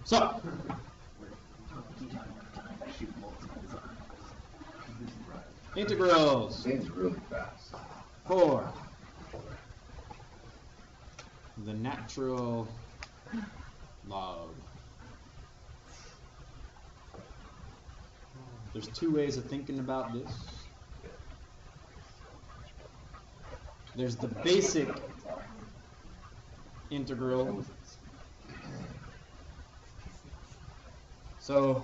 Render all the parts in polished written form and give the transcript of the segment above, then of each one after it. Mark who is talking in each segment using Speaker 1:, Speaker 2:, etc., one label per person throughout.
Speaker 1: So, integrals.
Speaker 2: It's really fast.
Speaker 1: For the natural log. There's two ways of thinking about this. There's the basic integral. So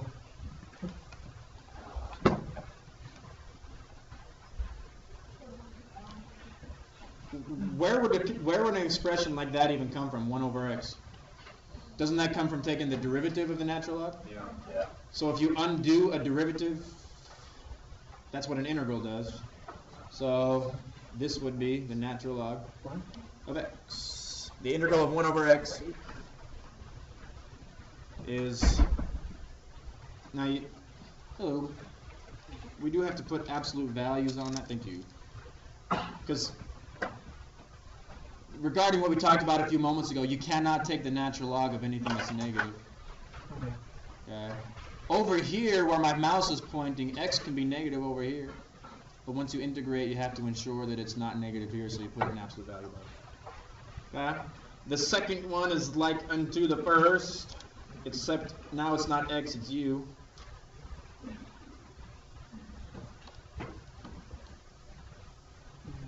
Speaker 1: where would an expression like that even come from? 1 over x. Doesn't that come from taking the derivative of the natural log?
Speaker 2: Yeah.
Speaker 1: So if you undo a derivative, that's what an integral does. So this would be the natural log of x. The integral of 1 over x is, now, hello, we do have to put absolute values on that, thank you. Because regarding what we talked about a few moments ago, you cannot take the natural log of anything that's negative. Okay. Over here, where my mouse is pointing, x can be negative over here. But once you integrate, you have to ensure that it's not negative here, so you put an absolute value on it. Okay. The second one is like unto the first, except now it's not x, it's u.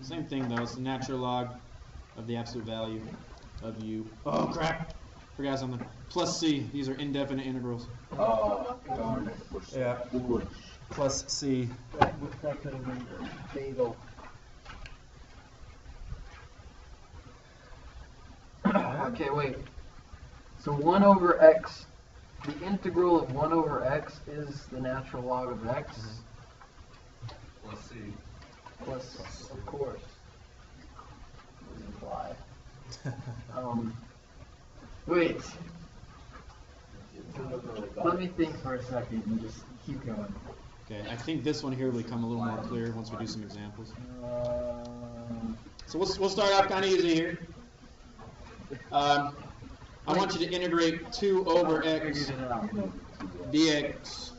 Speaker 1: Same thing though, it's the natural log of the absolute value of u. Oh crap! Forgot something. Plus c. These are indefinite integrals.
Speaker 2: Oh, darn it.
Speaker 1: Yeah. Plus c.
Speaker 3: That could have been fatal. Okay, wait. So 1 over x, the integral of 1 over x is the natural log of x?
Speaker 2: Plus c.
Speaker 3: Plus, of course. Why? Wait. Let me think for a second and just keep going.
Speaker 1: Okay, I think this one here will become a little more clear once we do some examples. So we'll start off kind of easy here. I want you to integrate 2 over x dx.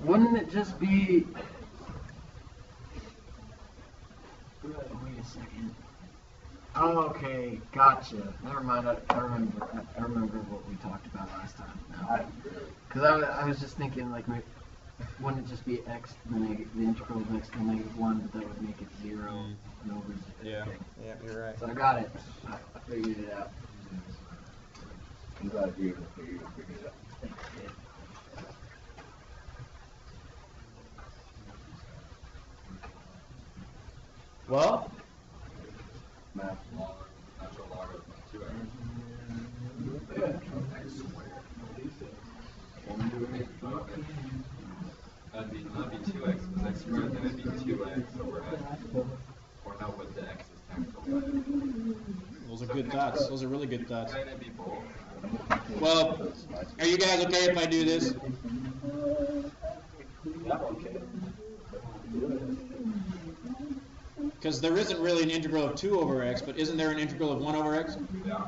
Speaker 3: Wouldn't it just be... Wait a second. Oh, okay, gotcha. Never mind. I remember what we talked about last time. Because I was just thinking, like, wouldn't it just be x, the integral of x to the -1, but that would make it 0 and over 0.
Speaker 1: Yeah.
Speaker 3: Okay.
Speaker 1: Yeah, you're right.
Speaker 3: So I got it. I figured it out.
Speaker 2: I'm glad you figured it out.
Speaker 1: Well,
Speaker 2: Natural log of 2x. That'd be 2x was x squared, then it'd be 2x over x. Or no, what the x is technical.
Speaker 1: those are good thoughts. Those are really good thoughts.
Speaker 2: Can it be both?
Speaker 1: Well, are you guys okay if I do this?
Speaker 2: Yeah, okay.
Speaker 1: Because there isn't really an integral of 2 over x, but isn't there an integral of 1 over x?
Speaker 2: Yeah.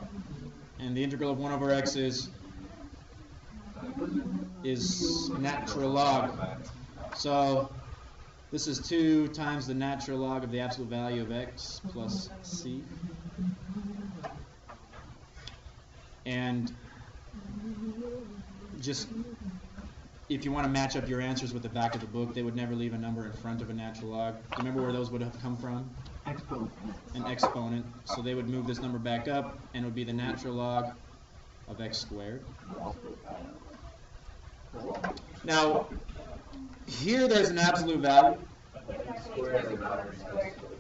Speaker 1: And the integral of 1 over x is natural log. So this is 2 times the natural log of the absolute value of x plus c. And just, if you want to match up your answers with the back of the book, they would never leave a number in front of a natural log. Do you remember where those would have come from?
Speaker 3: Exponent.
Speaker 1: An exponent. So they would move this number back up, and it would be the natural log of x squared. Now, here there's an absolute value,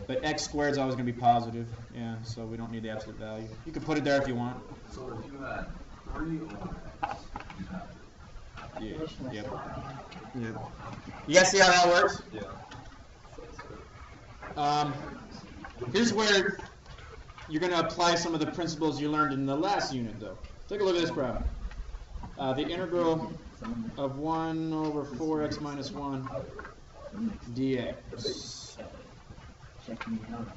Speaker 1: but x squared is always going to be positive. Yeah, so we don't need the absolute value. You can put it there if you want.
Speaker 2: So if you had 3 over x, you have it.
Speaker 1: Yeah. Yep. Yep. You guys see how that works?
Speaker 2: Yeah.
Speaker 1: Here's where you're going to apply some of the principles you learned in the last unit, though. Take a look at this problem. The integral of 1 over 4x minus 1 dx.
Speaker 3: Check me out.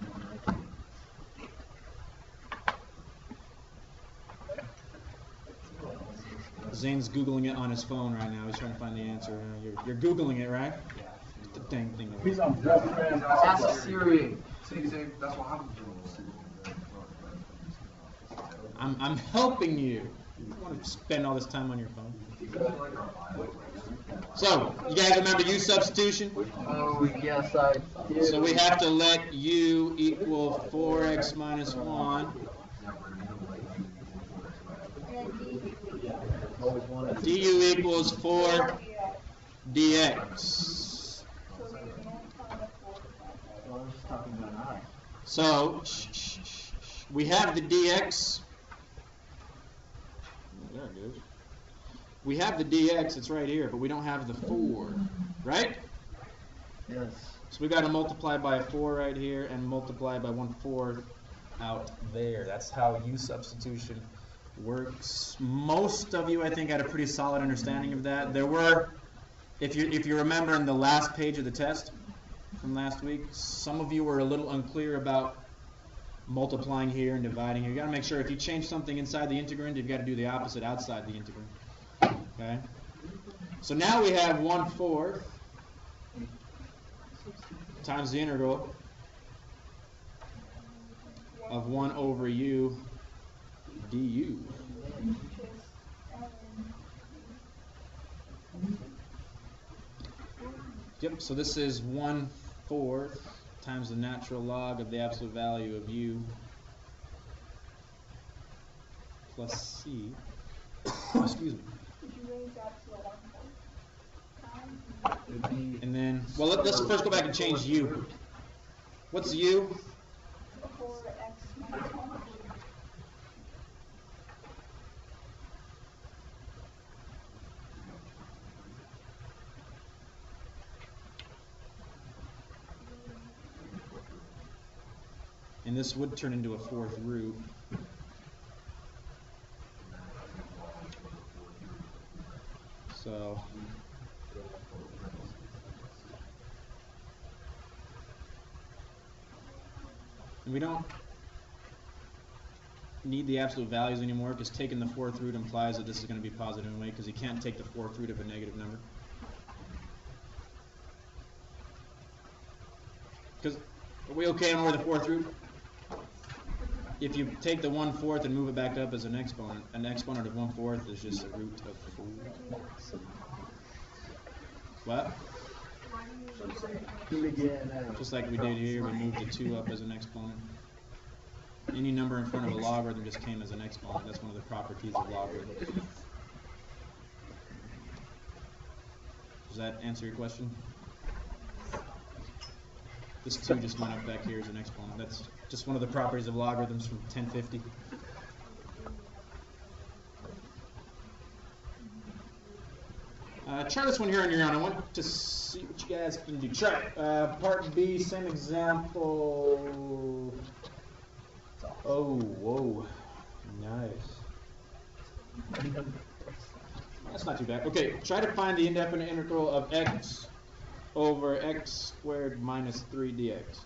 Speaker 1: Zane's Googling it on his phone right now. He's trying to find the answer. You're Googling it, right? The dang thing.
Speaker 4: He's on best friend.
Speaker 3: Ask Siri.
Speaker 5: See, that's what happens.
Speaker 1: I'm helping you. You don't want to spend all this time on your phone. So, you guys remember U substitution?
Speaker 3: Oh, yes, I do.
Speaker 1: So we have to let U equal 4x minus 1.
Speaker 3: Always wanted to.
Speaker 1: Du equals 4 dx.
Speaker 3: Well, I was just talking about I.
Speaker 1: So, we have the dx. There it is. We have the dx, it's right here, but we don't have the 4, right?
Speaker 3: Yes.
Speaker 1: So we got to multiply by 4 right here and multiply by 1/4 out there. That's how U substitution works. Most of you, I think, had a pretty solid understanding of that. There were, if you remember in the last page of the test from last week, some of you were a little unclear about multiplying here and dividing here. You got to make sure if you change something inside the integrand, you've got to do the opposite outside the integrand. Okay? So now we have 1/4 times the integral of 1 over U du. Yep, so this is 1/4 times the natural log of the absolute value of U plus C. Excuse me. And then, well, let's first go back and change U. What's U?
Speaker 6: 4x minus 1.
Speaker 1: And this would turn into a 4th root. So and we don't need the absolute values anymore because taking the 4th root implies that this is going to be positive anyway because you can't take the 4th root of a negative number. Because are we okay on where the 4th root? If you take the 1/4 and move it back up as an exponent of 1/4 is just a root of 4. What?
Speaker 3: Do it again.
Speaker 1: Just like we did here, we moved the 2 up as an exponent. Any number in front of a logarithm just came as an exponent. That's one of the properties of logarithms. Does that answer your question? This 2 just went up back here as an exponent. That's just one of the properties of logarithms from 1050. Try this one here on your own. I want to see what you guys can do. Try it. Part B, same example. Oh, whoa. Nice. That's not too bad. Okay, try to find the indefinite integral of x over x squared minus 3 dx.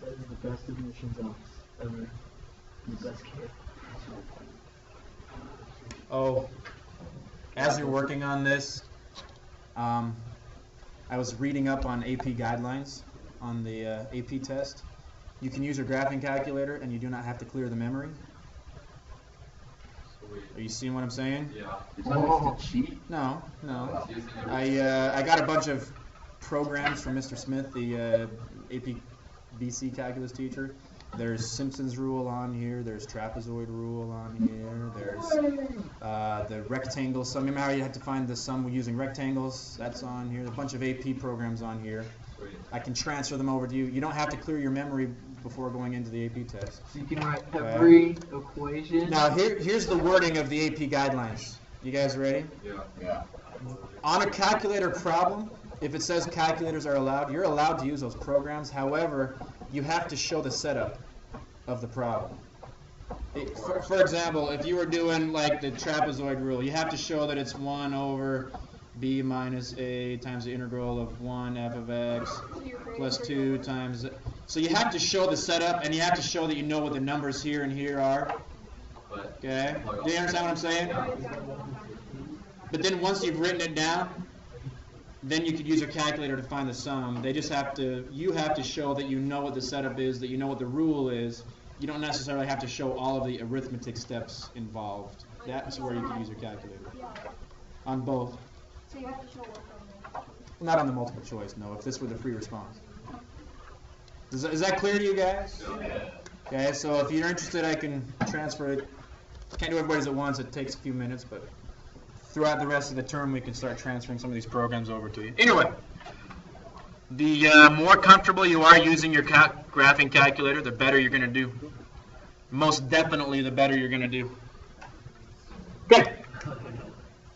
Speaker 3: That is the best admissions office ever. The best kid.
Speaker 1: Oh, as you're working on this, I was reading up on AP guidelines on the AP test. You can use your graphing calculator and you do not have to clear the memory. Are you seeing what I'm saying?
Speaker 2: Yeah.
Speaker 3: Oh, cheat.
Speaker 1: No. I got a bunch of programs from Mr. Smith, the AP BC calculus teacher. There's Simpson's rule on here. There's trapezoid rule on here. There's the rectangle sum. Remember how you had to find the sum using rectangles? That's on here. A bunch of AP programs on here. I can transfer them over to you. You don't have to clear your memory before going into the AP test.
Speaker 3: So you can write every equation.
Speaker 1: Now here's the wording of the AP guidelines. You guys ready?
Speaker 5: Yeah.
Speaker 1: On a calculator problem, if it says calculators are allowed, you're allowed to use those programs. However, you have to show the setup. of the problem. For example, if you were doing like the trapezoid rule, you have to show that it's 1 over b minus a times the integral of 1 f of x plus 2 times. So you have to show the setup, and you have to show that you know what the numbers here and here are. Okay? Do you understand what I'm saying? But then once you've written it down, then you could use your calculator to find the sum. You have to show that you know what the setup is, that you know what the rule is. You don't necessarily have to show all of the arithmetic steps involved. That's where you can use your calculator. On both.
Speaker 6: So you have to show what from
Speaker 1: Not on the multiple choice, no, if this were the free response. Is that clear to you guys? Okay, so if you're interested, I can transfer it. Can't do everybody's at once, it takes a few minutes, but throughout the rest of the term, we can start transferring some of these programs over to you. Anyway, the more comfortable you are using your graphing calculator, the better you're going to do. Most definitely, the better you're going to do. Okay.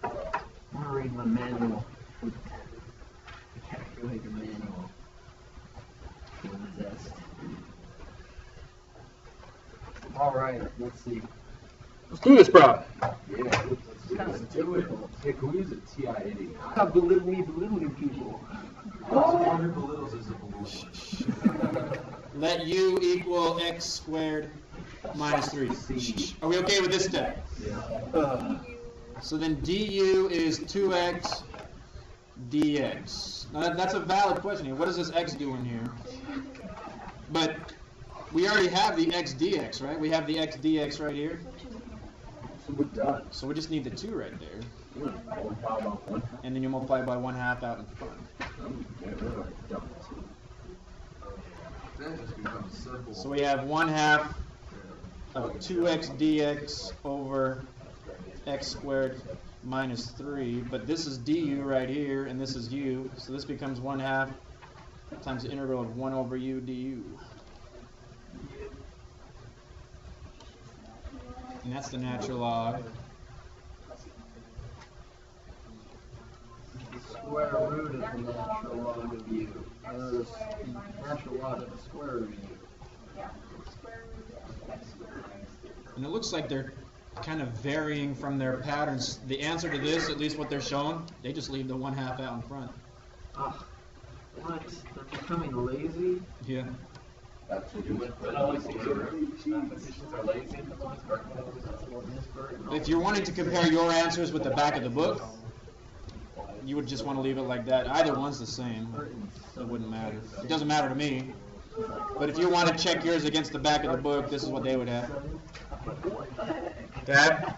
Speaker 3: I'm going to read my manual. The calculator manual. For the test. All right, let's see.
Speaker 1: Let's do this problem.
Speaker 2: Yeah, let's do it. Hey, can we use a TI-80?
Speaker 3: Stop belittling people.
Speaker 2: 100 belittles is a balloon.
Speaker 1: Let u equal x squared minus 3. Are we okay with this step?
Speaker 2: Yeah.
Speaker 1: So then du is 2x dx. Now that's a valid question here. What does this x do in here? But we already have the x dx, right? We have the x dx right here.
Speaker 2: So we're done.
Speaker 1: So we just need the 2 right there.
Speaker 2: Multiply by 1.
Speaker 1: And then you multiply by 1/2 out in front.
Speaker 2: That just becomes simple.
Speaker 1: So we have 1/2 of 2x dx over x squared minus 3. But this is du right here, and this is u. So this becomes 1/2 times the integral of 1 over u du. And that's the natural log.
Speaker 3: The square root of the natural log of u. The natural log of the square root of u.
Speaker 6: Yeah. Square root of x squared minus 3.
Speaker 1: And it looks like they're kind of varying from their patterns. The answer to this, at least what they're showing, they just leave the 1/2 out in front.
Speaker 3: Ah, what? They're becoming lazy?
Speaker 1: Yeah.
Speaker 2: That's what you went. But always mathematicians are lazy.
Speaker 1: If you're wanting to compare your answers with the back of the book, you would just want to leave it like that. Either one's the same. It wouldn't matter. It doesn't matter to me. But if you want to check yours against the back of the book, this is what they would have. Dad?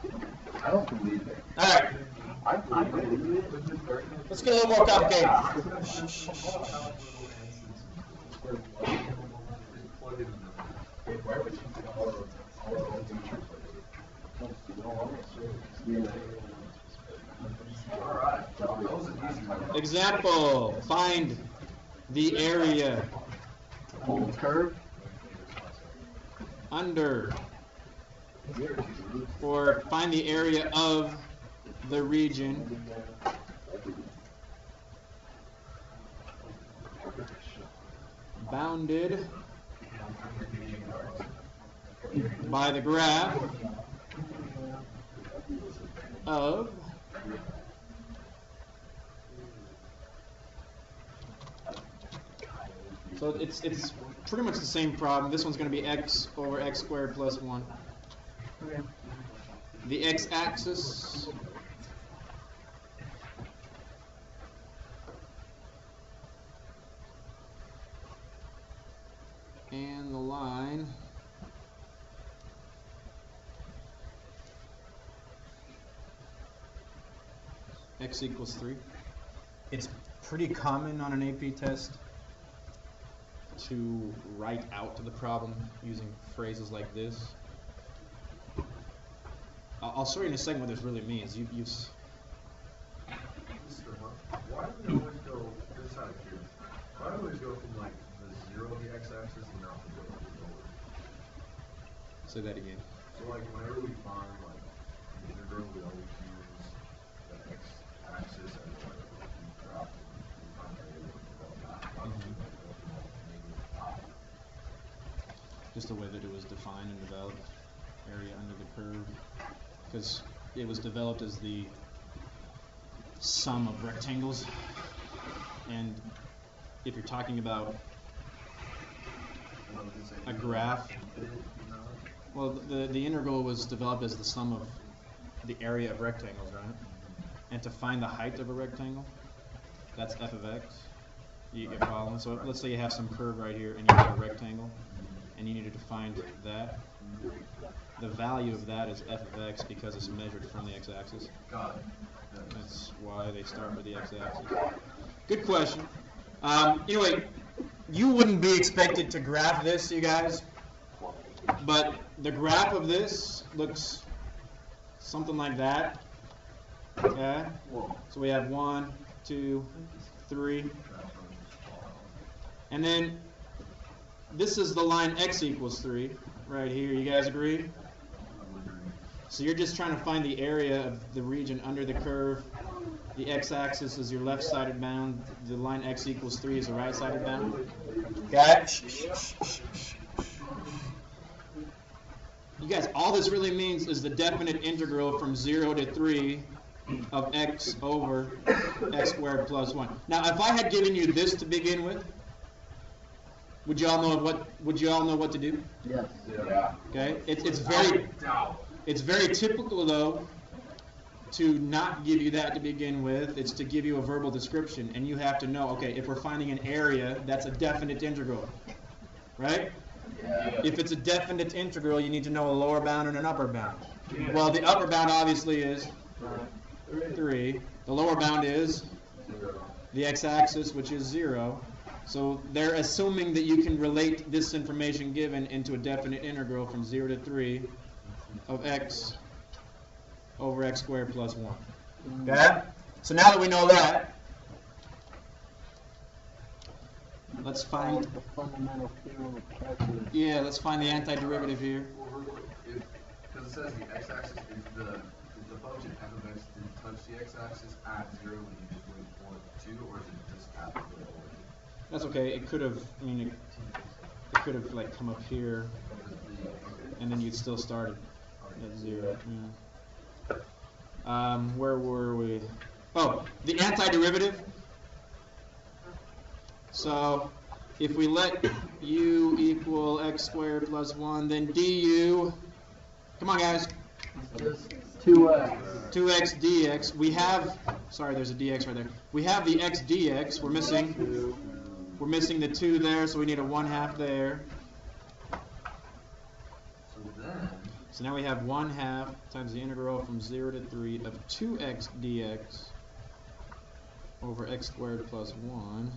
Speaker 2: I don't believe it.
Speaker 1: All right.
Speaker 2: I believe it.
Speaker 1: Let's get a little more complicated. Example, find the area
Speaker 3: Curve?
Speaker 1: under, or find the area of the region bounded by the graph of so it's pretty much the same problem. This one's going to be x over x squared plus 1.
Speaker 3: Okay.
Speaker 1: The x-axis and the line x equals 3. It's pretty common on an AP test to write out the problem using phrases like this. I'll show you in a second what this really means.
Speaker 2: Why do we always go this side here? Why do we always go from like the 0 of the x-axis and not the 0 of the lower?
Speaker 1: Say that again.
Speaker 2: So like whenever we find like the integral, we always use the x-axis as like the graph. We find the area of the graph.
Speaker 1: just the way that it was defined and developed, area under the curve, because it was developed as the sum of rectangles. And if you're talking about a graph, well, the integral was developed as the sum of the area of rectangles, right? And to find the height of a rectangle, that's f of x. You get following? So let's say you have some curve right here and you have a rectangle and you needed to find that. The value of that is f of x because it's measured from the x-axis.
Speaker 2: Got it.
Speaker 1: That's why they start with the x-axis. Good question. Anyway, you wouldn't be expected to graph this, you guys, but the graph of this looks something like that. Okay? So we have 1, 2, 3. And then this is the line x equals 3 right here. You guys agree? So you're just trying to find the area of the region under the curve. The x-axis is your left-sided bound. The line x equals 3 is the right-sided bound. Okay? You guys, all this really means is the definite integral from 0 to 3 of x over x squared plus 1. Now, if I had given you this to begin with, would you all know what to do?
Speaker 3: Yes.
Speaker 2: Yeah.
Speaker 1: Okay? It's very typical though to not give you that to begin with. It's to give you a verbal description, and you have to know, okay, if we're finding an area, that's a definite integral. Right?
Speaker 2: Yeah.
Speaker 1: If it's a definite integral, you need to know a lower bound and an upper bound. Well, the upper bound obviously is 3. The lower bound is the x-axis, which is 0. So they're assuming that you can relate this information given into a definite integral from 0 to 3 of x over x squared plus 1. Okay? So now that we know that, let's find
Speaker 3: the fundamental theorem of calculus.
Speaker 1: Yeah, let's find the antiderivative here.
Speaker 2: Because it says the x-axis is the function f of x didn't touch the x-axis at 0 when you just went for 2, or is it just at the origin?
Speaker 1: That's okay. It could have, it could have like come up here, and then you'd still start at 0. Yeah. Where were we? Oh, the antiderivative. So if we let u equal x squared plus 1, then du, come on guys,
Speaker 3: Just 2x.
Speaker 1: 2x dx. We have, sorry, there's a dx right there. We have the x dx. We're missing the 2 there, so we need a 1/2 there. So now we have 1/2 times the integral from 0 to 3 of 2x dx over x squared plus 1.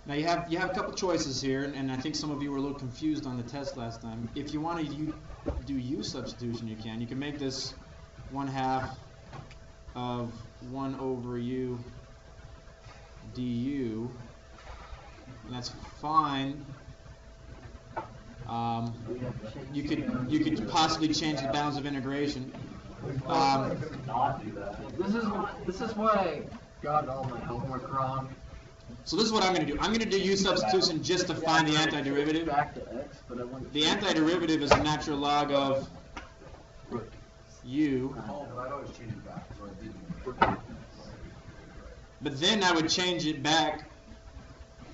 Speaker 1: Now you have a couple choices here, and I think some of you were a little confused on the test last time. If you want to do u substitution, you can. You can make this 1/2 of 1 over u du, and that's fine. You could possibly change the bounds of integration.
Speaker 3: This is why I got all my homework wrong.
Speaker 1: So this is what I'm going to do. I'm going to do u substitution just to find the antiderivative.
Speaker 3: Back to x, but I want
Speaker 1: The antiderivative is a natural log of u.
Speaker 2: Oh, but I'd always change it back, so I didn't.
Speaker 1: But then I would change it back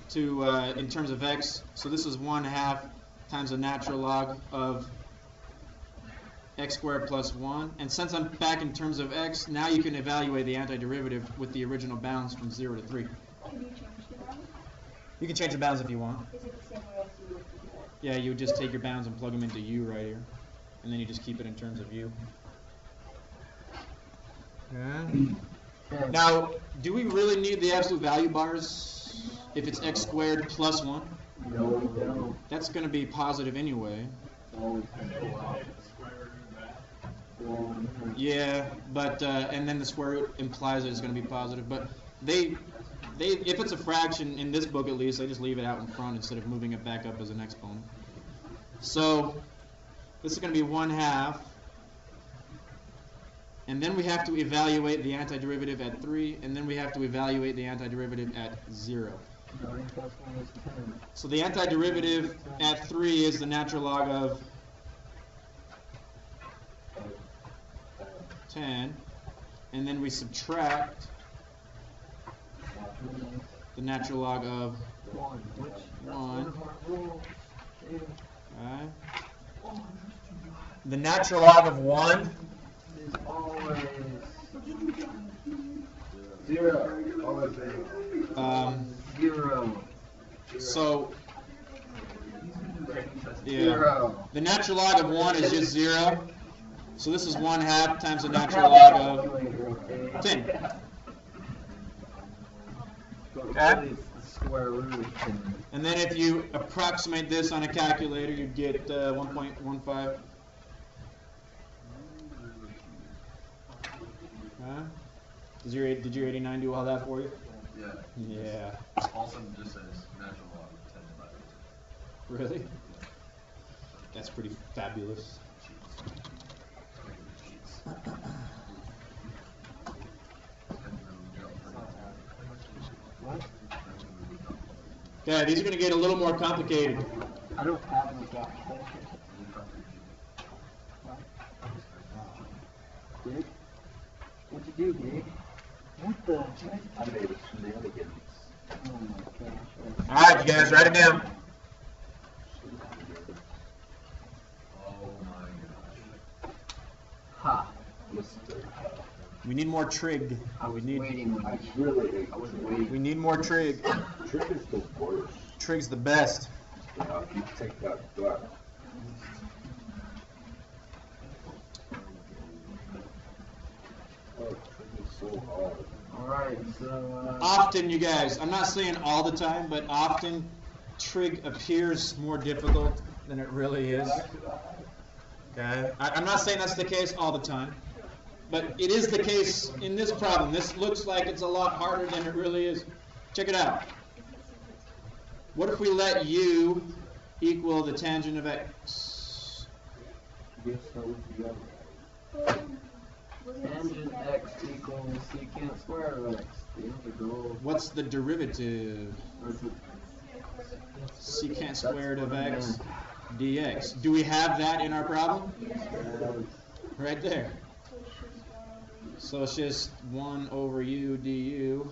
Speaker 1: to in terms of x. So this is 1/2 times the natural log of x squared plus 1. And since I'm back in terms of x, now you can evaluate the antiderivative with the original bounds from 0 to 3.
Speaker 6: Can you change the bounds?
Speaker 1: You can change the bounds if you want.
Speaker 6: Is it the same way as you would before?
Speaker 1: Yeah, you would just take your bounds and plug them into u right here. And then you just keep it in terms of u. Yeah. Now, do we really need the absolute value bars if it's x squared plus 1?
Speaker 3: no.
Speaker 1: That's going to be positive anyway. Yeah, but and then the square root implies that it's going to be positive. But they if it's a fraction in this book at least, they just leave it out in front instead of moving it back up as an exponent. So this is going to be 1/2. And then we have to evaluate the antiderivative at 3, and then we have to evaluate the antiderivative at 0.
Speaker 3: 9 plus 1 is 10.
Speaker 1: So the antiderivative at 3 is the natural log of 10, and then we subtract the natural log of
Speaker 3: 1. Which?
Speaker 1: 1. Alright.
Speaker 3: 1
Speaker 1: The natural log of 1
Speaker 3: is always 0. Always 0.
Speaker 1: So, yeah.
Speaker 3: 0.
Speaker 1: The natural log of 1 is just 0. So this is 1/2 times the natural log of 10. Okay?
Speaker 3: Square root.
Speaker 1: And then if you approximate this on a calculator, you'd get 1.15. Huh? Did your 89 do all that for you?
Speaker 2: Yeah.
Speaker 1: Yeah.
Speaker 2: Also just says natural log of 10 divided by
Speaker 1: Really? That's pretty fabulous.
Speaker 3: What?
Speaker 1: Okay, these are going to get a little more complicated.
Speaker 3: I don't have any calculator. Dig? What'd you do, Dig? What the? I made it shenanigans. Oh my gosh.
Speaker 1: Alright, you guys, write it down.
Speaker 2: Oh my gosh.
Speaker 3: Ha.
Speaker 1: We need more trig.
Speaker 3: I was
Speaker 1: need,
Speaker 3: waiting. I was waiting.
Speaker 1: We need more trig.
Speaker 4: Trig is the worst.
Speaker 1: Trig's the best.
Speaker 4: You take that back. Oh, trig is so hard.
Speaker 3: Alright, so.
Speaker 1: Often, you guys, I'm not saying all the time, but often trig appears more difficult than it really is. Okay? I'm not saying that's the case all the time, but it is the case in this problem. This looks like it's a lot harder than it really is. Check it out. What if we let u equal the tangent of x?
Speaker 3: Tangent x equals secant square of x. The integral.
Speaker 1: What's the derivative? Secant squared of x dx. Do we have that in our problem? Right there. So it's just 1 over u du.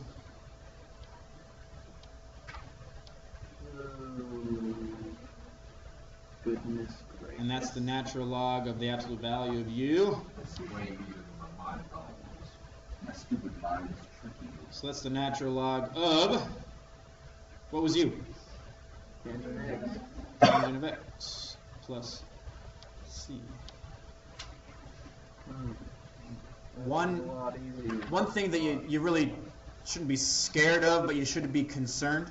Speaker 3: Goodness gracious.
Speaker 1: And that's the natural log of the absolute value of u.
Speaker 2: It's way easier than my mind problems.
Speaker 4: My stupid mind is tricky.
Speaker 1: So that's the natural log of, what was u?
Speaker 3: Tangent x.
Speaker 1: Tangent of x plus c. One thing that you really shouldn't be scared of, but you should be concerned,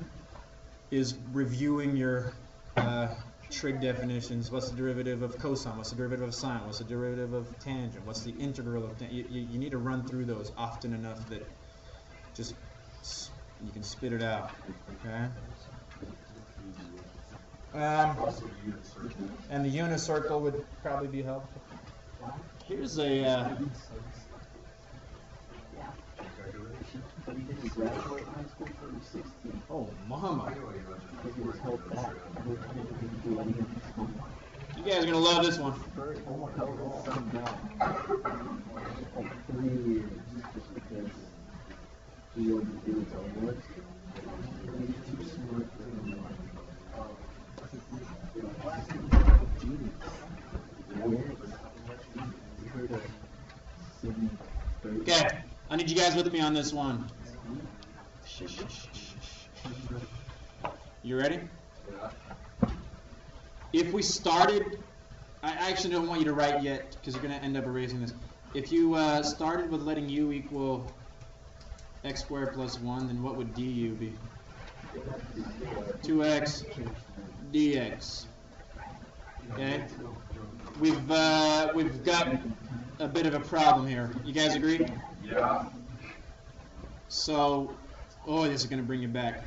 Speaker 1: is reviewing your trig definitions. What's the derivative of cosine? What's the derivative of sine? What's the derivative of tangent? What's the integral of tangent? You need to run through those often enough that just you can spit it out. Okay. And the unit circle would probably be helpful. Here's a
Speaker 3: But he didn't graduate high school till he was 16.
Speaker 1: oh mama.
Speaker 3: Because he was held back. Every time he didn't do anything in school.
Speaker 1: You guys are gonna love this one.
Speaker 3: Bert held his son down. Like 3 years. Just because he wouldn't do his own work. He was too smart for him. Genius. You heard of Sidney Bert?
Speaker 1: Okay, I need you guys with me on this one. You ready? If we started, I actually don't want you to write yet because you're going to end up erasing this. If you started with letting u equal x squared plus 1, then what would du be? 2x dx. Okay? We've got a bit of a problem here. You guys agree?
Speaker 2: Yeah.
Speaker 1: So, oh, this is going to bring you back.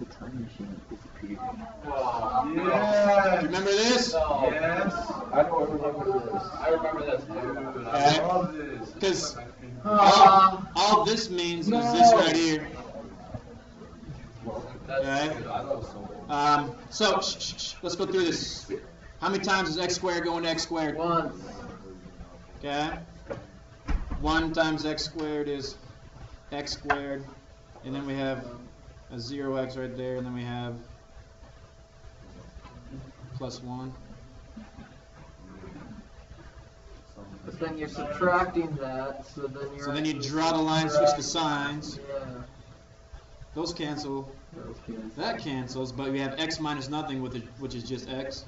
Speaker 3: The time machine disappeared.
Speaker 2: Oh,
Speaker 1: Do you remember this?
Speaker 2: Yes.
Speaker 4: I don't remember this.
Speaker 2: I remember this, dude. I
Speaker 1: Alright.
Speaker 2: love this.
Speaker 1: Because
Speaker 3: Ah.
Speaker 1: all this means is this right here.
Speaker 2: That's
Speaker 1: Alright.
Speaker 2: good. I love so.
Speaker 1: So, let's go through this. How many times does x squared go into x squared?
Speaker 3: Once.
Speaker 1: Okay. 1 times x squared is x squared. And then we have a 0x right there. And then we have plus 1.
Speaker 3: But then you're subtracting that, so then you're.
Speaker 1: So then you draw the line, switch the signs.
Speaker 3: Yeah.
Speaker 1: Those cancel.
Speaker 3: Those kids.
Speaker 1: That cancels, but we have x minus nothing, which is just x.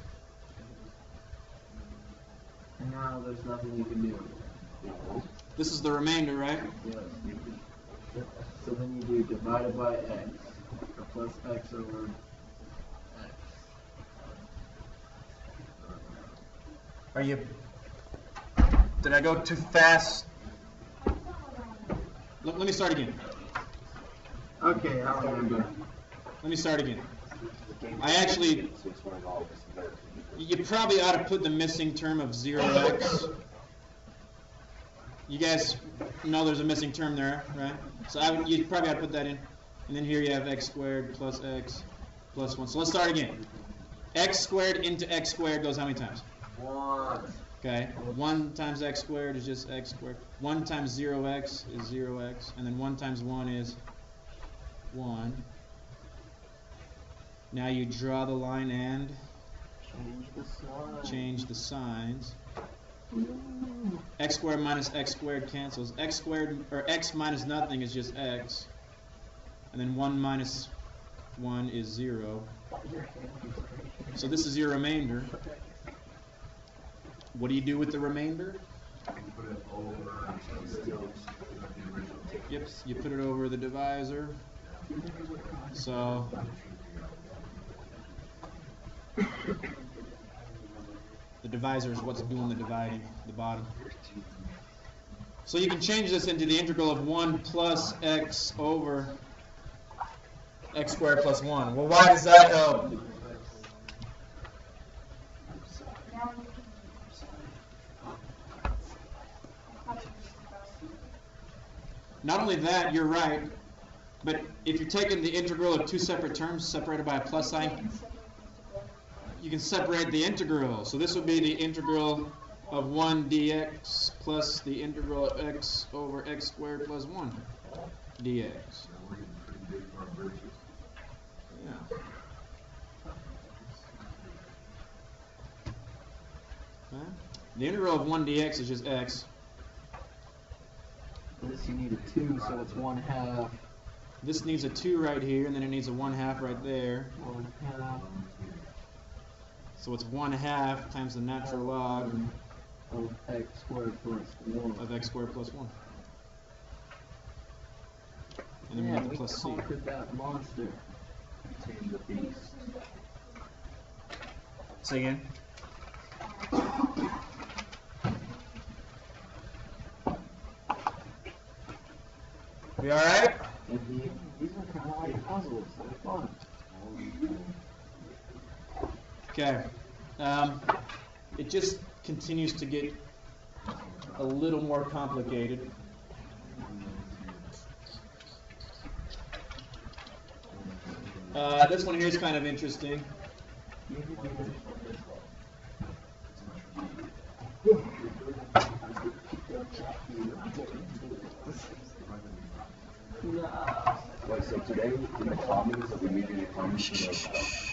Speaker 3: And now there's nothing you can do.
Speaker 1: This is the remainder, right?
Speaker 3: Yes. So then you do divided by x, or plus x over x.
Speaker 1: Are you? Did I go too fast? Let me start again.
Speaker 3: Okay, I remember.
Speaker 1: Let me start again. I actually, you probably ought to put the missing term of 0x. You guys know there's a missing term there, right? So you probably ought to put that in. And then here you have x squared plus x plus 1. So let's start again. X squared into x squared goes how many times?
Speaker 2: 1.
Speaker 1: Okay, 1 times x squared is just x squared. 1 times 0x is 0x. And then 1 times 1 is 1. Now you draw the line and
Speaker 3: Change the sign.
Speaker 1: change the signs. X squared minus x squared cancels. X squared, or x minus nothing is just x. And then 1 minus 1 is 0. So this is your remainder. What do you do with the remainder?
Speaker 2: You put it over the original.
Speaker 1: Yep, you put it over the divisor. So the divisor is what's doing the dividing, the bottom. So you can change this into the integral of 1 plus x over x squared plus 1. Well, why does that help? Not only that, you're right, but if you're taking the integral of two separate terms separated by a plus sign, you can separate the integral. So this would be the integral of 1 dx plus the integral of x over x squared plus 1 dx. Yeah. Okay. The integral of 1 dx is just x.
Speaker 3: This you need a 2, so it's 1/2.
Speaker 1: This needs a 2 right here, and then it needs a 1/2 right there.
Speaker 3: 1/2
Speaker 1: So it's 1/2 times the natural log
Speaker 3: of x squared plus 1.
Speaker 1: of x squared plus 1. And then we
Speaker 3: Yeah,
Speaker 1: have the
Speaker 3: we
Speaker 1: plus c.
Speaker 3: conquered that monster.
Speaker 4: Tame the beast.
Speaker 1: Say again. We all right?
Speaker 3: These are kind of like puzzles. They're fun.
Speaker 1: Okay. It just continues to get a little more complicated. This one here is kind of interesting.
Speaker 4: Wait, so today in the comments that we made in the comments,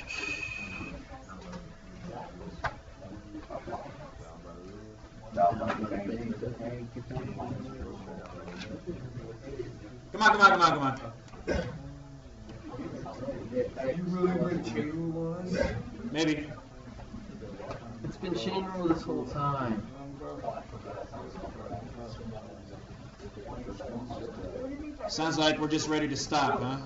Speaker 1: Come on.
Speaker 2: You really went chain one?
Speaker 1: Maybe.
Speaker 3: It's been chain rule this whole time.
Speaker 1: Sounds like we're just ready to stop, huh?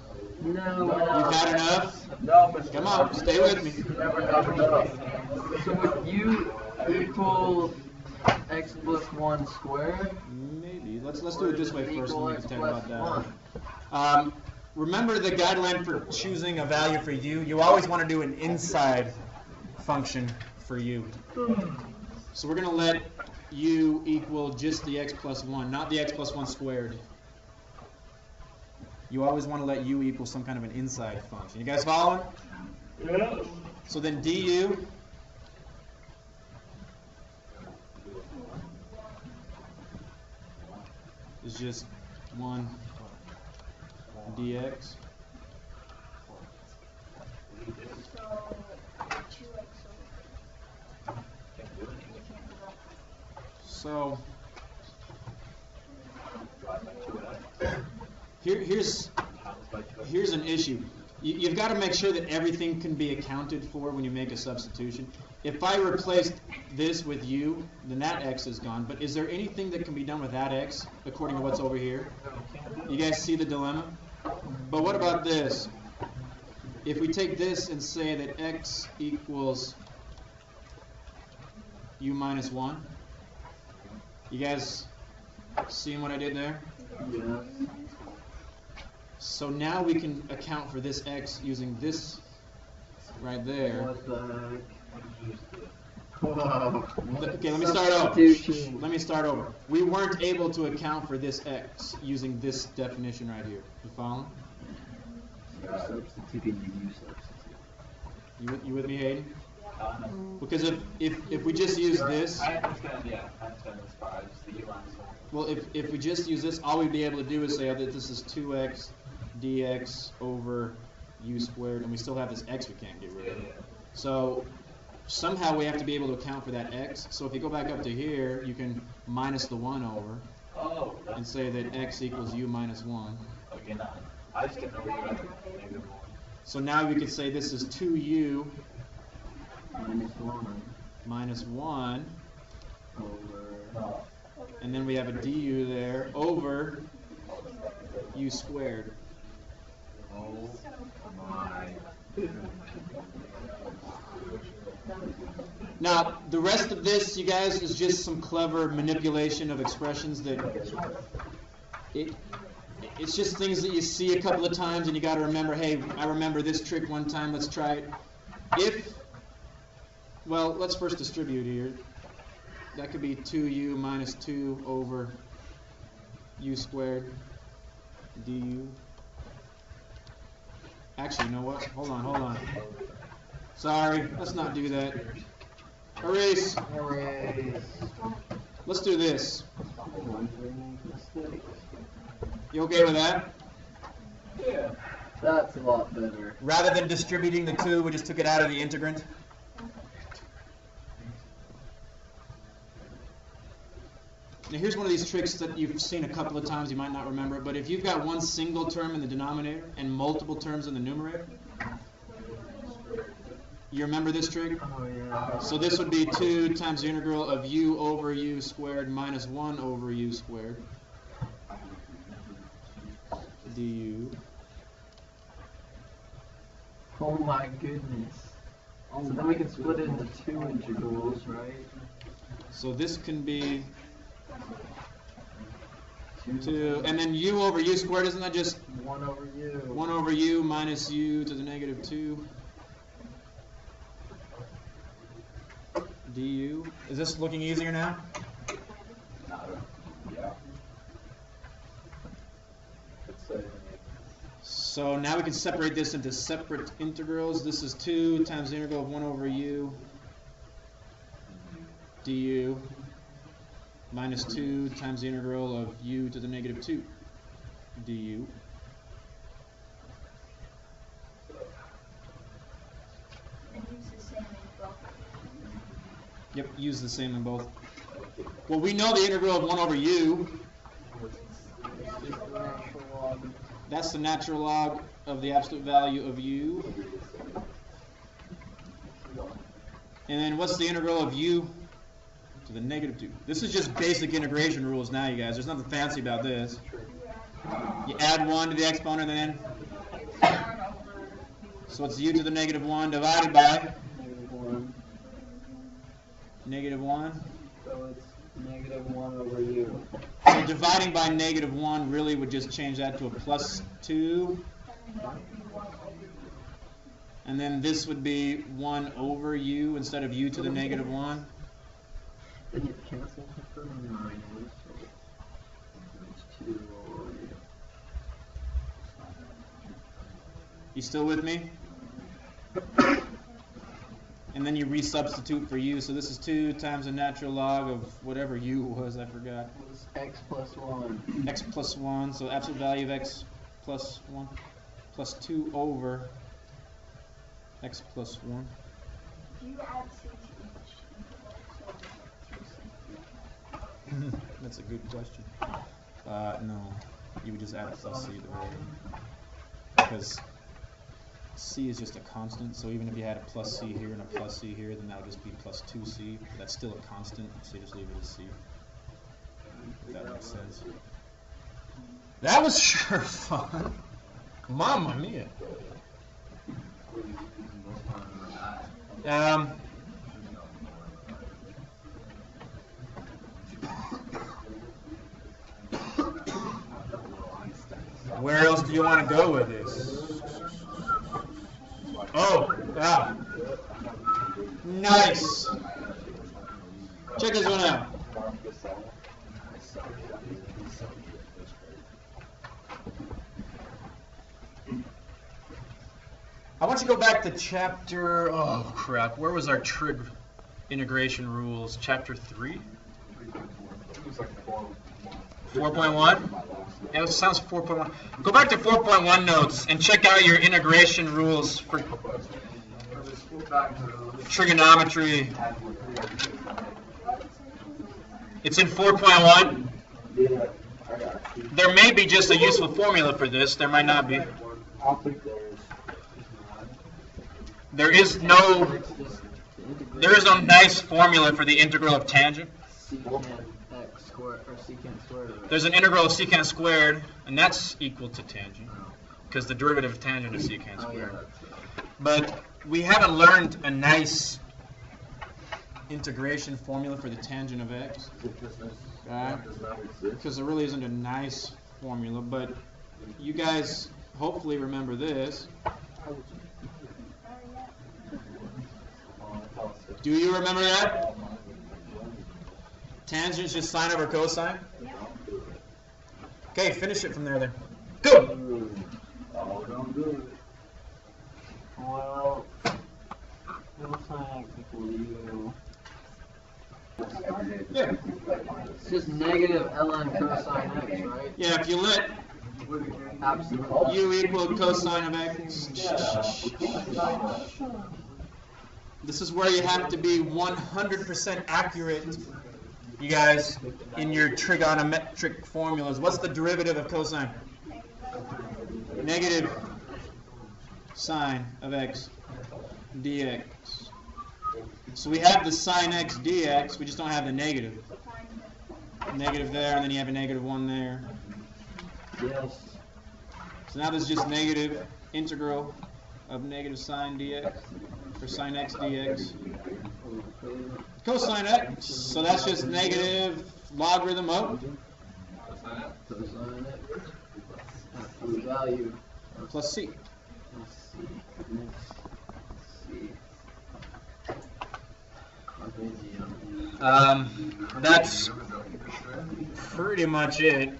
Speaker 3: No,
Speaker 1: You've had enough?
Speaker 4: no, but
Speaker 1: Come on, stay with me.
Speaker 4: never have enough.
Speaker 3: So would you equal x plus 1 squared?
Speaker 1: Maybe. Let's do it this way first, and then we can talk about that.
Speaker 3: 1.
Speaker 1: remember the guideline for choosing a value for u? You always want to do an inside function for u. So we're going to let u equal just the x plus 1, not the x plus 1 squared. You always want to let u equal some kind of an inside function. You guys following?
Speaker 3: Yeah.
Speaker 1: So then du is just 1 dx. So here's an issue. You've got to make sure that everything can be accounted for when you make a substitution. If I replaced this with u, then that x is gone. But is there anything that can be done with that x according to what's over here? You guys see the dilemma? But what about this? If we take this and say that x equals u minus 1, you guys seeing what I did there?
Speaker 3: Yeah.
Speaker 1: So now we can account for this x using this right there.
Speaker 3: What the heck? Whoa.
Speaker 1: Okay, let me start over.
Speaker 3: Substitution.
Speaker 1: Let me start over. We weren't able to account for this x using this definition right here. You following?
Speaker 3: Substituting the u substitute.
Speaker 1: You with me, Hayden? Because if we just use this,
Speaker 5: I understand, yeah, I understand this part. Just the u minus 1.
Speaker 1: well, if we just use this, all we'd be able to do is say that this is 2x dx over u squared, and we still have this x we can't get rid of. So somehow we have to be able to account for that x. So if you go back up to here, you can minus the 1 over
Speaker 5: Oh,
Speaker 1: and say that x equals u minus 1.
Speaker 5: okay, now. I just didn't know where you had negative 1.
Speaker 1: So now we could say this is 2u
Speaker 3: Minus 1
Speaker 1: minus 1,
Speaker 3: over.
Speaker 1: and then we have a du there over u squared.
Speaker 3: Oh my.
Speaker 1: Now, the rest of this, you guys, is just some clever manipulation of expressions that it's just things that you see a couple of times and you got to remember, hey, I remember this trick one time, let's try it. Well, let's first distribute here. That could be 2u minus 2 over u squared du. Actually, you know what? Hold on. Sorry, let's not do that. Erase. Let's do this. You okay with that?
Speaker 3: Yeah. That's a lot better.
Speaker 1: Rather than distributing the 2, we just took it out of the integrand. Now here's one of these tricks that you've seen a couple of times, you might not remember it, but if you've got one single term in the denominator and multiple terms in the numerator, you remember this trick?
Speaker 3: Oh yeah.
Speaker 1: So this would be 2 times the integral of u over u squared minus 1 over u squared du.
Speaker 3: Oh my goodness. So then we can split it into 2 integrals, right?
Speaker 1: So this can be 2, and then u over u squared, isn't that just
Speaker 3: 1 over u.
Speaker 1: 1 over u minus u to the negative 2 du. Is this looking easier now? So now we can separate this into separate integrals. This is 2 times the integral of 1 over u du minus 2 times the integral of u to the negative 2 du.
Speaker 6: And use the same in both.
Speaker 1: Yep, use the same in both. Well, we know the integral of 1 over u. That's the natural log of the absolute value of u. And then what's the integral of u to the negative 2? This is just basic integration rules now, you guys. There's nothing fancy about this. You add 1 to the exponent and then... So it's u to the negative 1 divided by... Negative 1.
Speaker 3: So it's negative 1 over u.
Speaker 1: So dividing by negative 1 really would just change that to a plus 2 And then this would be 1 over u instead of u to the negative 1.
Speaker 3: Then you cancel the minus. It's 2.
Speaker 1: You still with me? And then you resubstitute for u. So this is 2 times the natural log of whatever u was, I forgot.
Speaker 3: X plus 1.
Speaker 1: X plus 1, so absolute value of x plus 1 plus 2 over x plus 1.
Speaker 6: Do you add C to each?
Speaker 1: That's a good question. No, you would just add a plus c to the because c is just a constant, so even if you had a plus c here and a plus c here, then that would just be plus 2c. That's still a constant, so you just leave it as c. If that makes sense. That was sure fun. Mamma mia. Where else do you want to go with this? Oh, wow. Nice. Check this one out. I want you to go back to chapter, oh crap, where was our trig integration rules? Chapter 3? 4.1? Yeah, it sounds 4.1. Go back to 4.1 notes and check out your integration rules for trigonometry. It's in 4.1. There may be just a useful formula for this. There might not be. There is no nice formula for the integral of tangent.
Speaker 3: Secant x squared or secant squared.
Speaker 1: There's an integral of secant squared, and that's equal to tangent, because the derivative of tangent is secant squared. But we haven't learned a nice integration formula for the tangent of x, because there really isn't a nice formula. But you guys hopefully remember this. Do you remember that? Tangent is just sine over cosine? Okay, finish it from there then. Go!
Speaker 3: Well, cosine x equals u.
Speaker 1: Yeah.
Speaker 3: It's just negative ln cosine x, right?
Speaker 1: Yeah, if you let
Speaker 3: Absolute.
Speaker 1: u equal cosine of x. This is where you have to be 100% accurate, you guys, in your trigonometric formulas. What's the derivative of cosine? Negative sine of x dx. So we have the sine x dx, we just don't have the negative. Negative there, and then you have a negative 1 there.
Speaker 3: Yes.
Speaker 1: So now this is just negative integral of negative sine dx, or sine x dx. Cosine x, so that's just negative logarithm of
Speaker 3: Cosine x. Absolute value.
Speaker 1: plus c. That's pretty much it.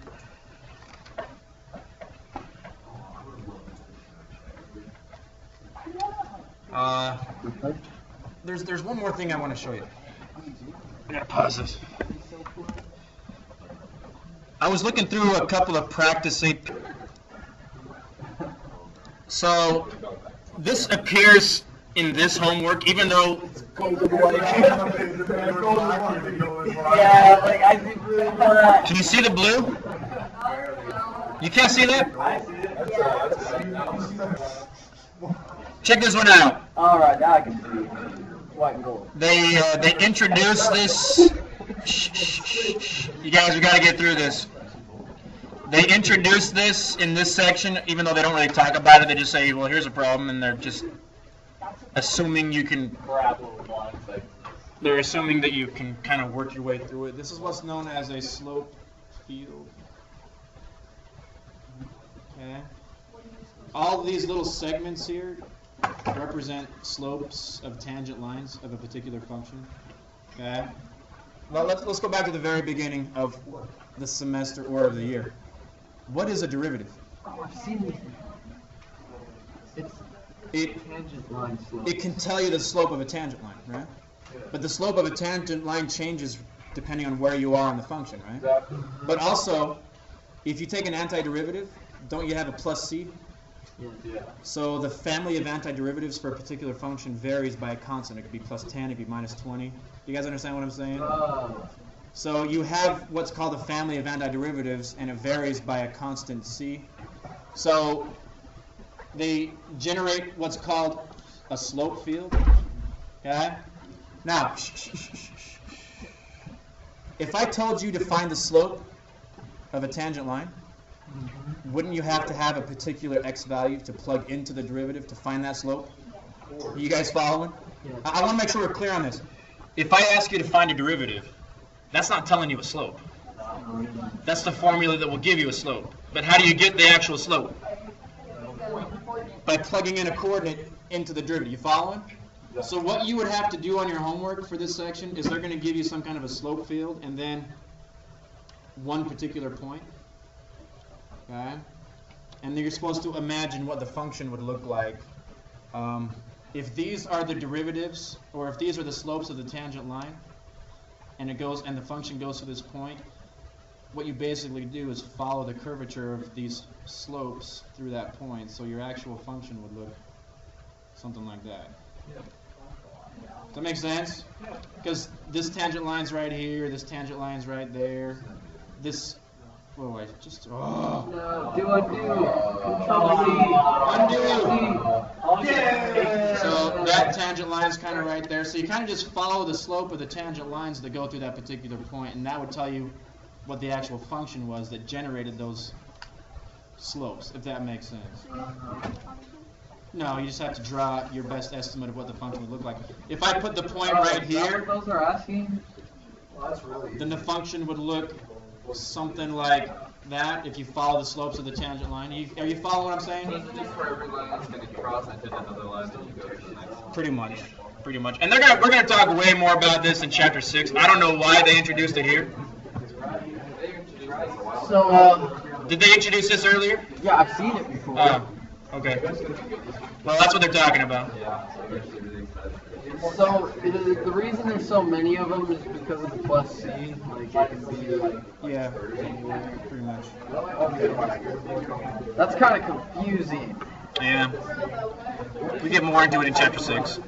Speaker 1: There's one more thing I want to show you. I gotta pause this. I was looking through a couple of practice. So this appears in this homework, even though.
Speaker 7: Yeah, like I think really want
Speaker 1: Can you see the blue? You can't see that? Check this one out.
Speaker 7: All right, now I can see white and gold.
Speaker 1: They introduced this. You guys, we got to get through this. They introduced this in this section, even though they don't really talk about it. They just say, well, here's a problem, and they're just assuming you can. They're assuming that you can kind of work your way through it. This is what's known as a slope field. Okay. all these little segments here represent slopes of tangent lines of a particular function. Okay. Well, let's go back to the very beginning of the semester or of the year. What is a derivative?
Speaker 3: Oh, I've seen these. It's tangent line slope.
Speaker 1: It can tell you the slope of a tangent line, right? But the slope of a tangent line changes depending on where you are in the function, right? But also, if you take an antiderivative, don't you have a plus c?
Speaker 5: Yeah.
Speaker 1: So the family of antiderivatives for a particular function varies by a constant. It could be plus 10, it could be minus 20. You guys understand what I'm saying? So you have what's called the family of antiderivatives, and it varies by a constant c. So they generate what's called a slope field. Okay? Now, if I told you to find the slope of a tangent line, wouldn't you have to have a particular x value to plug into the derivative to find that slope? Are you guys following? I want to make sure we're clear on this. If I ask you to find a derivative, that's not telling you a slope. That's the formula that will give you a slope. But how do you get the actual slope? By plugging in a coordinate into the derivative. You following? So what you would have to do on your homework for this section is they're going to give you some kind of a slope field and then one particular point. Okay? And then you're supposed to imagine what the function would look like if these are the derivatives, or if these are the slopes of the tangent line, and the function goes to this point. What you basically do is follow the curvature of these slopes through that point, so your actual function would look something like that. Does that make sense? Because this tangent line's right here, this tangent line's right there. This, wait, just,
Speaker 3: No, do undo.
Speaker 1: Undo. Yeah. So that tangent line's kind of right there. So you kind of just follow the slope of the tangent lines that go through that particular point, and that would tell you what the actual function was that generated those slopes, if that makes sense. No, you just have to draw your best estimate of what the function would look like. If I put the point right here,
Speaker 7: Those are asking.
Speaker 1: then the function would look something like that if you follow the slopes of the tangent line. Are you following what I'm saying?
Speaker 2: So is it just for every line that's going to cross and hit another line that you go to the next?
Speaker 1: Pretty much. And we're gonna talk way more about this in chapter 6. I don't know why they introduced it here.
Speaker 3: So,
Speaker 1: Did they introduce this earlier?
Speaker 3: yeah, I've seen it before.
Speaker 1: Oh, okay. Well, that's what they're talking about.
Speaker 3: So, the reason there's so many of them is because of the plus C. Like, it can be like,
Speaker 1: Yeah, pretty much.
Speaker 3: that's kind of confusing.
Speaker 1: Yeah. We get more into it in chapter 6.